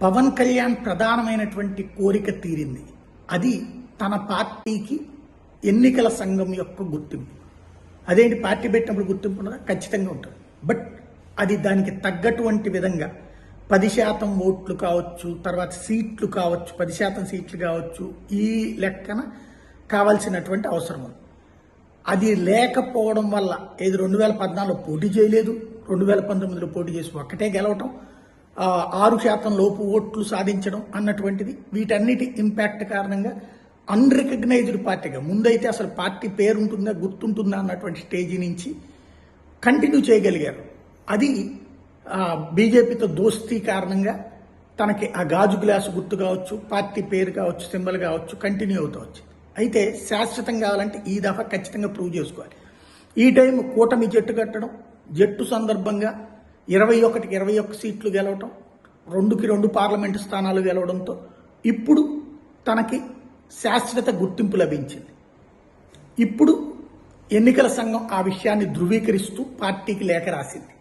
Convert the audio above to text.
పవన్ కళ్యాణ్ ప్రధానమైనటువంటి కోరిక తీరింది. అది తన పార్టీకి ఎన్నికల సంఘం యొక్క గుర్తింపు. అదేంటి, పార్టీ పెట్టినప్పుడు గుర్తింపు ఉన్నదా? ఖచ్చితంగా ఉంటుంది. బట్ అది దానికి తగ్గటువంటి విధంగా 10% ఓట్లు కావచ్చు, తర్వాత సీట్లు కావచ్చు, 10% సీట్లు కావచ్చు, ఈ లెక్కన కావాల్సినటువంటి అవసరం ఉంది. అది లేకపోవడం వల్ల ఏది 2014లో పోటీ చేయలేదు, 2019లో పోటీ చేసి ఒక్కటే గెలవటం, 6% లోపు ఓట్లు సాధించడం అన్నటువంటిది, వీటన్నిటి ఇంపాక్ట్ కారణంగా అన్రికగ్నైజ్డ్ పార్టీగా, ముందైతే అసలు పార్టీ పేరు ఉంటుందా గుర్తుంటుందా అన్నటువంటి స్టేజీ నుంచి కంటిన్యూ చేయగలిగారు. అది బీజేపీతో దోస్తీ కారణంగా తనకి ఆ గాజు గ్లాసు గుర్తు కావచ్చు, పార్టీ పేరు కావచ్చు, సింబల్ కావచ్చు, కంటిన్యూ అవుతూ వచ్చింది. అయితే శాశ్వతం కావాలంటే ఈ దఫా ఖచ్చితంగా ప్రూవ్ చేసుకోవాలి. ఈ టైం కూటమి జట్టు కట్టడం, జట్టు సందర్భంగా 21కి 21 సీట్లు గెలవటం, 2కి 2 పార్లమెంటు స్థానాలు గెలవడంతో ఇప్పుడు తనకి శాశ్వత గుర్తింపు లభించింది. ఇప్పుడు ఎన్నికల సంఘం ఆ విషయాన్ని ధృవీకరిస్తూ పార్టీకి లేఖ రాసింది.